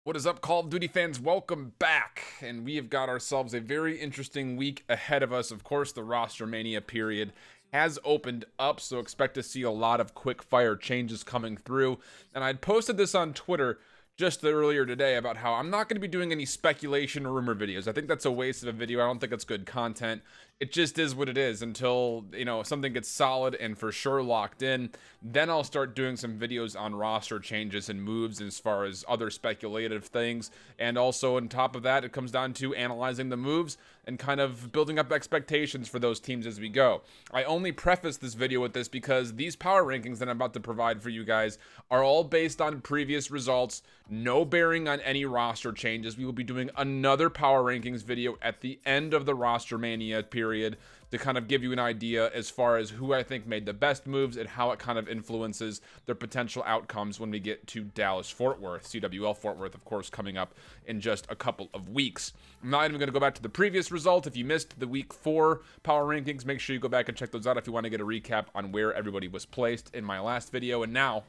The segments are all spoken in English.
What is up, Call of Duty fans? Welcome back. And we have got ourselves a very interesting week ahead of us. Of course, the Rostermania period has opened up, so expect to see a lot of quick fire changes coming through. And I'd posted this on Twitter just earlier today about how I'm not going to be doing any speculation or rumor videos. I think that's a waste of a video. I don't think it's good content. It just is what it is until, something gets solid and for sure locked in. Then I'll start doing some videos on roster changes and moves as far as other speculative things. And also on top of that, it comes down to analyzing the moves and kind of building up expectations for those teams as we go. I only preface this video with this because these power rankings that I'm about to provide for you guys are all based on previous results, no bearing on any roster changes. We will be doing another power rankings video at the end of the Rostermania period to kind of give you an idea as far as who I think made the best moves and how it kind of influences their potential outcomes when we get to Dallas Fort Worth, CWL Fort Worth, of course, coming up in just a couple of weeks. I'm not even going to go back to the previous result. If you missed the week 4 power rankings, make sure you go back and check those out if you want to get a recap on where everybody was placed in my last video. And now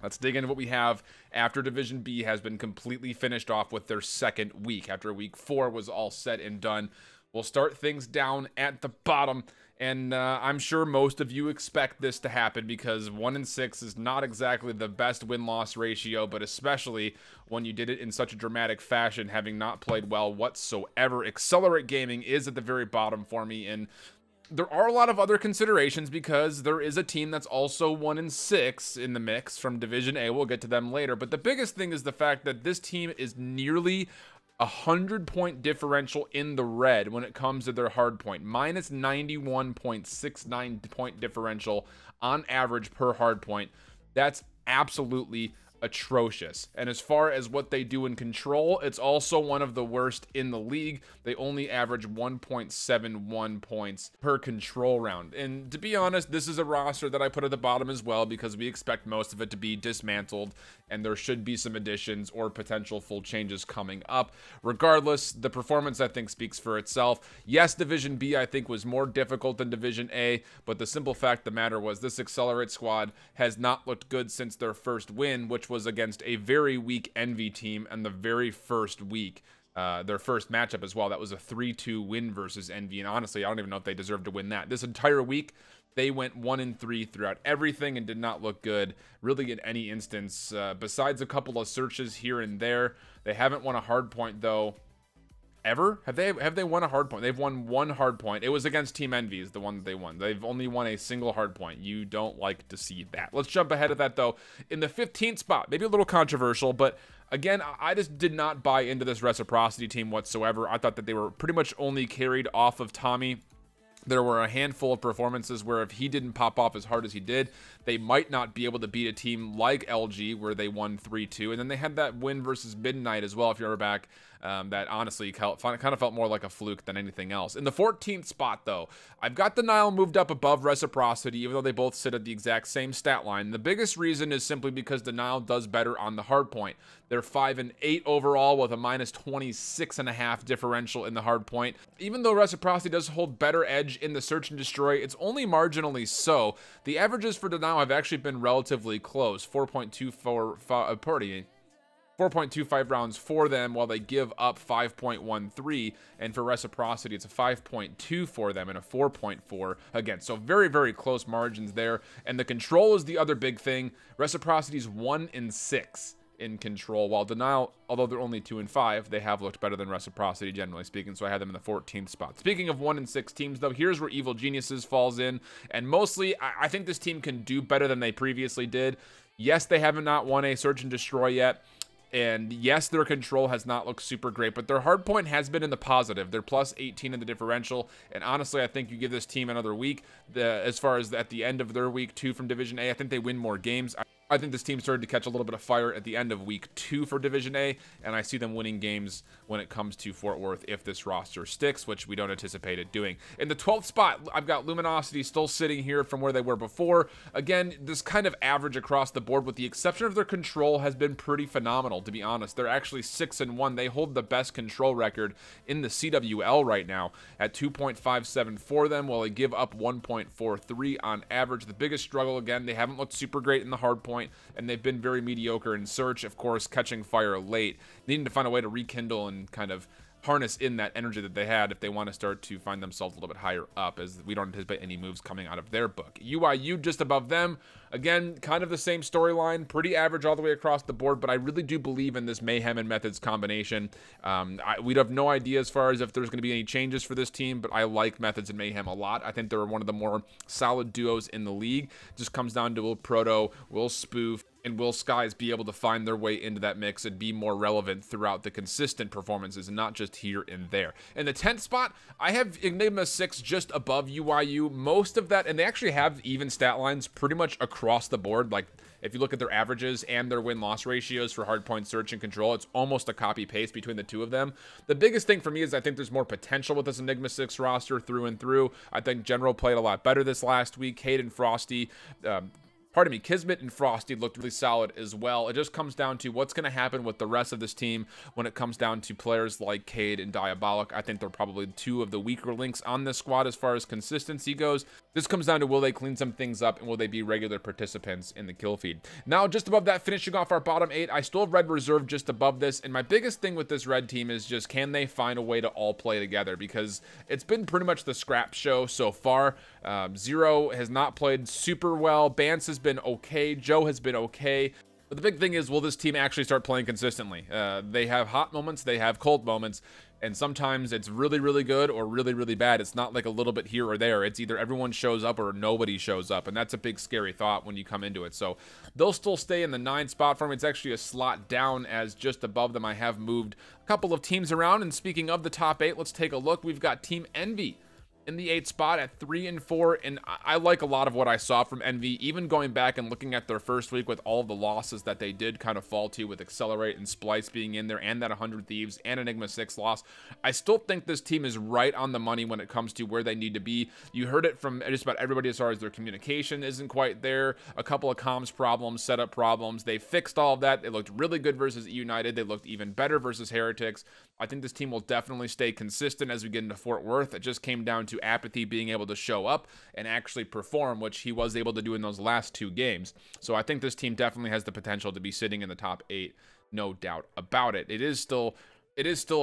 let's dig into what we have after Division B has been completely finished off with their second week. After week 4 was all said and done, we'll start things down at the bottom. And I'm sure most of you expect this to happen because 1-6 is not exactly the best win-loss ratio, but especially when you did it in such a dramatic fashion, having not played well whatsoever. Accelerate Gaming is at the very bottom for me, and there are a lot of other considerations because there is a team that's also 1-6 in the mix from Division A. We'll get to them later. But the biggest thing is the fact that this team is nearly 100-point differential in the red when it comes to their hard point. Minus 91.69 point differential on average per hard point. That's absolutely atrocious. And as far as what they do in control, it's also one of the worst in the league. They only average 1.71 points per control round. And to be honest, this is a roster that I put at the bottom as well because we expect most of it to be dismantled and there should be some additions or potential full changes coming up. Regardless, the performance I think speaks for itself. Yes, Division B I think was more difficult than Division A, but the simple fact of the matter was this Accelerate squad has not looked good since their first win, which was against a very weak Envy team and the very first week. Their first matchup as well. That was a 3-2 win versus Envy, and honestly, I don't even know if they deserve to win that. This entire week, they went 1-3 throughout everything and did not look good, really in any instance. Besides a couple of searches here and there, they haven't won a hard point though. Ever? Have they won a hard point? They've won one hard point. It was against Team Envy is the one that they won. They've only won a single hard point. You don't like to see that. Let's jump ahead of that though. In the 15th spot, maybe a little controversial, but again, I just did not buy into this Reciprocity team whatsoever. I thought that they were pretty much only carried off of Tommy. There were a handful of performances where if he didn't pop off as hard as he did, they might not be able to beat a team like LG where they won 3-2. And then they had that win versus Midnight as well, if you remember back. That honestly kind of felt more like a fluke than anything else. In the 14th spot, though, I've got Denial moved up above Reciprocity, even though they both sit at the exact same stat line. The biggest reason is simply because Denial does better on the hard point. They're 5-8 overall with a minus 26.5 differential in the hard point. Even though Reciprocity does hold better edge in the Search and Destroy, it's only marginally so. The averages for Denial have actually been relatively close, 4.25 rounds for them, while they give up 5.13, and for Reciprocity it's a 5.2 for them and a 4.4 again. So very, very close margins there. And the control is the other big thing. Reciprocity's 1-6 in control, while Denial, although they're only 2-5, they have looked better than Reciprocity generally speaking, so I had them in the 14th spot. Speaking of 1-6 teams though, here's where Evil Geniuses falls in, and mostly I think this team can do better than they previously did. Yes, they haven't not won a Search and Destroy yet, and yes, their control has not looked super great, but their hard point has been in the positive. They're plus 18 in the differential, and honestly, I think you give this team another week, as far as at the end of their week 2 from Division A, I think they win more games. I think this team started to catch a little bit of fire at the end of week 2 for Division A, and I see them winning games when it comes to Fort Worth if this roster sticks, which we don't anticipate it doing. In the 12th spot, I've got Luminosity still sitting here from where they were before. Again, this kind of average across the board, with the exception of their control, has been pretty phenomenal, to be honest. They're actually 6-1. They hold the best control record in the CWL right now at 2.57 for them, while they give up 1.43 on average. The biggest struggle, again, they haven't looked super great in the hard point. point, and they've been very mediocre in search, of course, catching fire late, needing to find a way to rekindle and kind of harness in that energy that they had if they want to start to find themselves a little bit higher up, as we don't anticipate any moves coming out of their book. UIU just above them. Again, kind of the same storyline, pretty average all the way across the board, but I really do believe in this Mayhem and Methods combination. We'd have no idea as far as if there's going to be any changes for this team, but I like Methods and Mayhem a lot. I think they're one of the more solid duos in the league. Just comes down to will Proto, will Spoof, and will Skies be able to find their way into that mix and be more relevant throughout the consistent performances and not just here and there. In the 10th spot, I have Enigma 6 just above UIU. Most of that, and they actually have even stat lines pretty much across the board. Like, if you look at their averages and their win-loss ratios for hardpoint search and control, it's almost a copy-paste between the two of them. The biggest thing for me is I think there's more potential with this Enigma 6 roster through and through. I think General played a lot better this last week. Cade and Frosty, Kismet and Frosty looked really solid as well. It just comes down to what's going to happen with the rest of this team when it comes down to players like Cade and Diabolic. I think they're probably two of the weaker links on this squad as far as consistency goes. This comes down to will they clean some things up and will they be regular participants in the kill feed. Now, just above that, finishing off our bottom 8, I still have Red Reserve just above this, and my biggest thing with this Red team is just can they find a way to all play together, because it's been pretty much the scrap show so far. Zero has not played super well. Bance has been okay. Joe has been okay. But the big thing is, will this team actually start playing consistently? They have hot moments, they have cold moments, and sometimes it's really, really good or really, really bad. It's not like a little bit here or there. It's either everyone shows up or nobody shows up, and that's a big scary thought when you come into it. So they'll still stay in the 9 spot for me. It's actually a slot down, as just above them I have moved a couple of teams around. And speaking of the top 8, let's take a look. We've got Team Envy in the 8th spot at 3 and 4, and I like a lot of what I saw from Envy, even going back and looking at their first week with all of the losses that they did kind of fall to, with Accelerate and Splice being in there, and that 100 Thieves and Enigma 6 loss. I still think this team is right on the money when it comes to where they need to be. You heard it from just about everybody as far as their communication isn't quite there, a couple of comms problems, setup problems. They fixed all of that. They looked really good versus United. They looked even better versus Heretics. I think this team will definitely stay consistent as we get into Fort Worth. It just came down to Apathy being able to show up and actually perform, which he was able to do in those last 2 games. So I think this team definitely has the potential to be sitting in the top 8, no doubt about it. It is still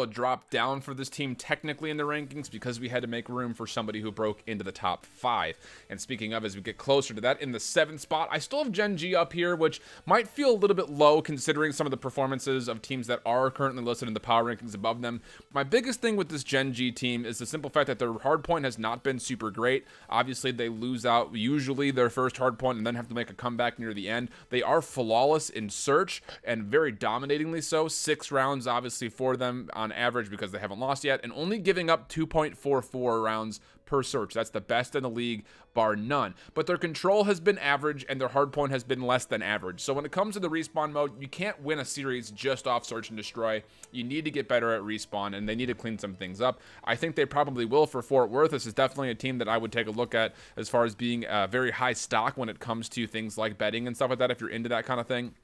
a drop down for this team technically in the rankings, because we had to make room for somebody who broke into the top 5. And speaking of, as we get closer to that, in the 7th spot, I still have Gen G up here, which might feel a little bit low considering some of the performances of teams that are currently listed in the power rankings above them. My biggest thing with this Gen G team is the simple fact that their hardpoint has not been super great. Obviously, they lose out usually their first hardpoint and then have to make a comeback near the end. They are flawless in search, and very dominatingly so. 6 rounds obviously for them on average, because they haven't lost yet, and only giving up 2.44 rounds per search. That's the best in the league, bar none. But their control has been average, and their hardpoint has been less than average. So when it comes to the respawn mode, you can't win a series just off search and destroy. You need to get better at respawn, and they need to clean some things up. I think they probably will for Fort Worth. This is definitely a team that I would take a look at as far as being very high stock when it comes to things like betting and stuff like that, if you're into that kind of thing.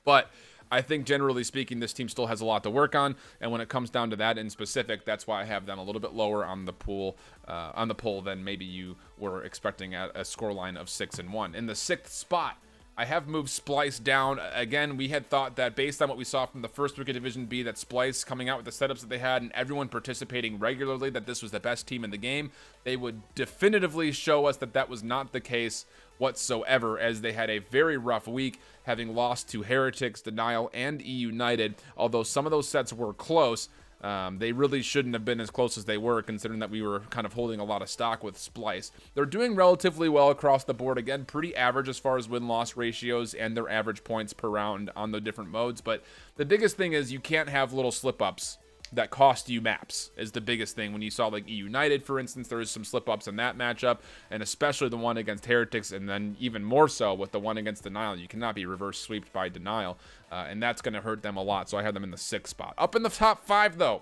But I think generally speaking, this team still has a lot to work on, and when it comes down to that in specific, that's why I have them a little bit lower on the pool, than maybe you were expecting at a scoreline of 6 and 1. In the 6th spot, I have moved Splice down. Again, we had thought that based on what we saw from the first week of Division B, that Splice coming out with the setups that they had and everyone participating regularly, that this was the best team in the game. They would definitively show us that that was not the case whatsoever, as they had a very rough week, having lost to Heretics, Denial, and United. Although some of those sets were close, they really shouldn't have been as close as they were, considering that we were kind of holding a lot of stock with Splice. They're doing relatively well across the board. Again, pretty average as far as win-loss ratios and their average points per round on the different modes. But the biggest thing is you can't have little slip-ups that cost you maps, is the biggest thing. When you saw like United, for instance, there was some slip-ups in that matchup, and especially the one against Heretics, and then even more so with the one against Denial. You cannot be reverse sweeped by Denial, and that's going to hurt them a lot. So I have them in the 6th spot. Up in the top 5 though,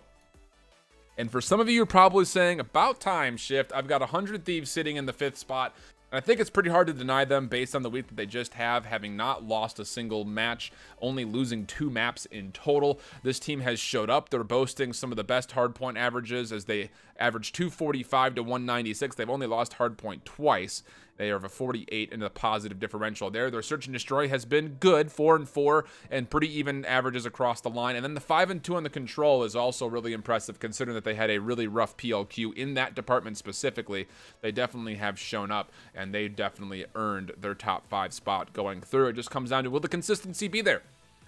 and for some of you are probably saying, about time, Shift, I've got 100 Thieves sitting in the 5th spot. And I think it's pretty hard to deny them based on the week that they just have, having not lost a single match, only losing 2 maps in total. This team has showed up. They're boasting some of the best hardpoint averages, as they average 245 to 196. They've only lost hardpoint twice. They are a 48 in the positive differential there. Their search and destroy has been good, 4-4, and pretty even averages across the line. And then the 5-2 on the control is also really impressive, considering that they had a really rough PLQ in that department specifically. They definitely have shown up, and they definitely earned their top 5 spot going through. It just comes down to, will the consistency be there?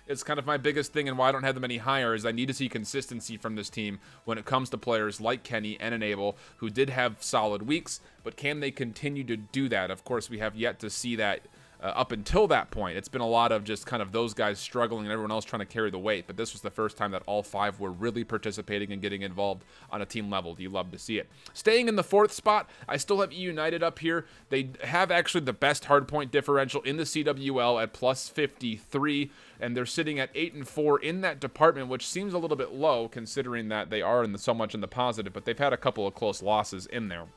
It's kind of my biggest thing, and why I don't have them any higher is I need to see consistency from this team when it comes to players like Kenny and Enable, who did have solid weeks, but can they continue to do that? Of course, we have yet to see that up until that point. It's been a lot of just kind of those guys struggling and everyone else trying to carry the weight, but this was the first time that all 5 were really participating and getting involved on a team level. You love to see it. Staying in the 4th spot, I still have E United up here. They have actually the best hardpoint differential in the CWL at plus 53, and they're sitting at 8-4 in that department, which seems a little bit low considering that they are so much in the positive, but they've had a couple of close losses in there,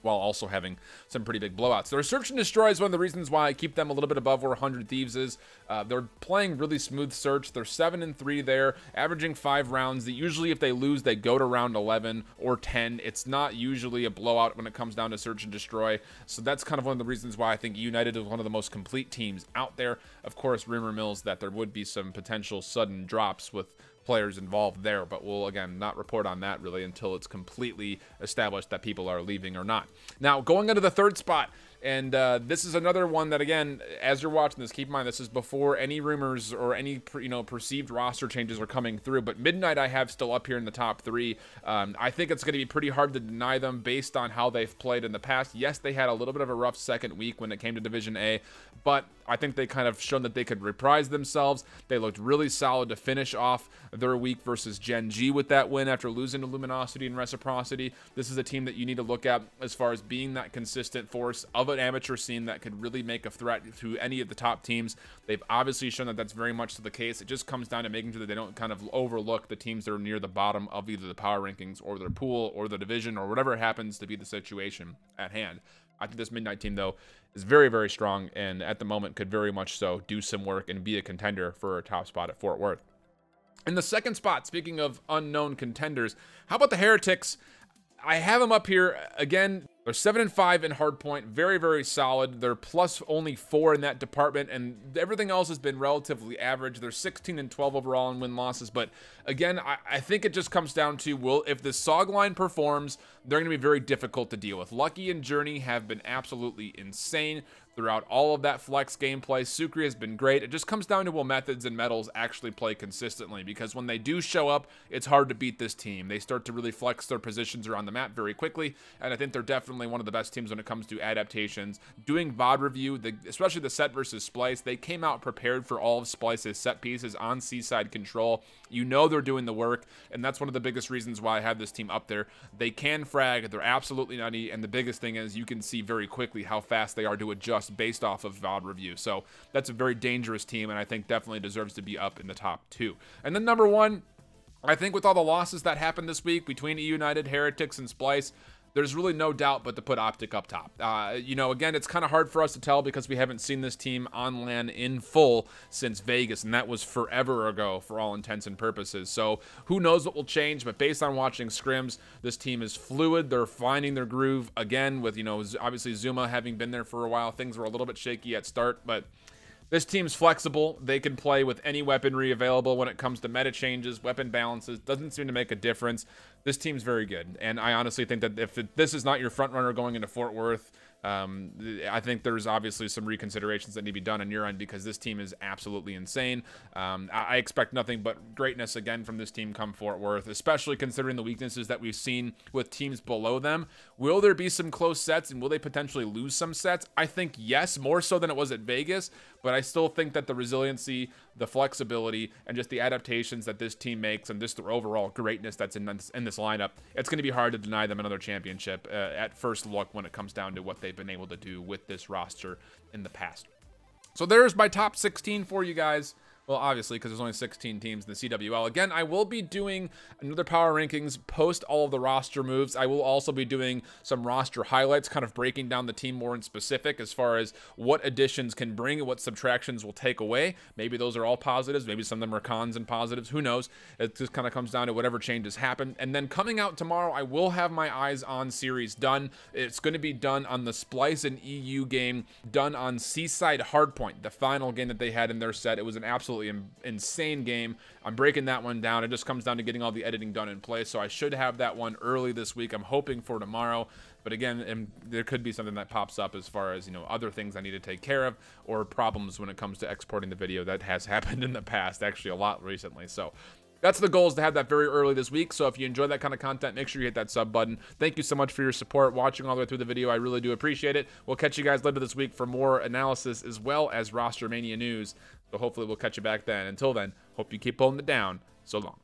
while also having some pretty big blowouts. Their search and destroy is one of the reasons why I keep them a little bit above where 100 Thieves is. They're playing really smooth search. They're 7-3 there, averaging 5 rounds. Usually if they lose, they go to round 11 or 10. It's not usually a blowout when it comes down to search and destroy. So that's kind of one of the reasons why I think United is one of the most complete teams out there. Of course, rumor mills that there would be some potential sudden drops with players involved there, but we'll again not report on that really until it's completely established that people are leaving or not. Now, going into the 3rd spot, and this is another one that, again, as you're watching this, keep in mind this is before any rumors or any perceived roster changes are coming through, but Midnight I have still up here in the top 3. I think it's going to be pretty hard to deny them based on how they've played in the past. Yes, they had a little bit of a rough second week when it came to Division A, but I think they kind of shown that they could reprise themselves. They looked really solid to finish off their week versus Gen G with that win after losing to Luminosity and Reciprocity. This is a team that you need to look at as far as being that consistent force of an amateur scene that could really make a threat to any of the top teams. They've obviously shown that that's very much the case. It just comes down to making sure that they don't kind of overlook the teams that are near the bottom of either the power rankings or their pool or the division or whatever happens to be the situation at hand. I think this Midnight team, though, is very, very strong, and at the moment could very much so do some work and be a contender for a top spot at Fort Worth. In the 2nd spot, speaking of unknown contenders, how about the Heretics? I have them up here again. They're 7-5 in hardpoint, very, very solid. They're plus only 4 in that department, and everything else has been relatively average. They're 16-12 overall in win losses, but again, I think it just comes down to, if the SOG line performs, they're going to be very difficult to deal with. Lucky and Journey have been absolutely insane throughout all of that flex gameplay. Sukri has been great. It just comes down to will Methods and Metals actually play consistently, because when they do show up, it's hard to beat this team. They start to really flex their positions around the map very quickly, and I think they're definitely one of the best teams when it comes to adaptations. Doing VOD review, especially the set versus Splice, they came out prepared for all of Splice's set pieces on Seaside Control. You know they're doing the work, and that's one of the biggest reasons why I have this team up there. They can frag, they're absolutely nutty, and the biggest thing is you can see very quickly how fast they are to adjust based off of VOD review. So that's a very dangerous team, and I think definitely deserves to be up in the top 2. And then number 1, I think with all the losses that happened this week between E United, Heretics, and Splice, there's really no doubt but to put Optic up top. Again, it's kind of hard for us to tell because we haven't seen this team on LAN in full since Vegas, and that was forever ago for all intents and purposes. So who knows what will change, but based on watching scrims, this team is fluid. They're finding their groove again with, obviously Zuma having been there for a while. Things were a little bit shaky at start, but this team's flexible. They can play with any weaponry available when it comes to meta changes, weapon balances. Doesn't seem to make a difference. This team's very good, and I honestly think that if this is not your front runner going into Fort Worth, I think there's obviously some reconsiderations that need to be done on your end, because this team is absolutely insane. I expect nothing but greatness again from this team come Fort Worth, especially considering the weaknesses that we've seen with teams below them. Will there be some close sets, and will they potentially lose some sets? I think yes, more so than it was at Vegas, but I still think that the resiliency, the flexibility, and just the adaptations that this team makes, and just the overall greatness that's in this lineup, it's going to be hard to deny them another championship at first look when it comes down to what they've been able to do with this roster in the past. So there's my top 16 for you guys. Well, obviously, because there's only 16 teams in the CWL. Again, I will be doing another power rankings post all of the roster moves. I will also be doing some roster highlights, kind of breaking down the team more in specific as far as what additions can bring and what subtractions will take away. Maybe those are all positives. Maybe some of them are cons and positives. Who knows? It just kind of comes down to whatever changes happen. And then coming out tomorrow, I will have my Eyes On series done. It's going to be done on the Splice and EU game, done on Seaside Hardpoint, the final game that they had in their set. It was an absolutely insane game. I'm breaking that one down. It just comes down to getting all the editing done in place, so I should have that one early this week. I'm hoping for tomorrow, but again, there could be something that pops up as far as, you know, other things I need to take care of or problems when it comes to exporting the video. That has happened in the past, actually a lot recently. So that's the goal, is to have that very early this week. So if you enjoy that kind of content, make sure you hit that sub button. Thank you so much for your support, watching all the way through the video. I really do appreciate it. We'll catch you guys later this week for more analysis as well as Rostermania news. So hopefully we'll catch you back then. Until then, hope you keep pulling it down. So long.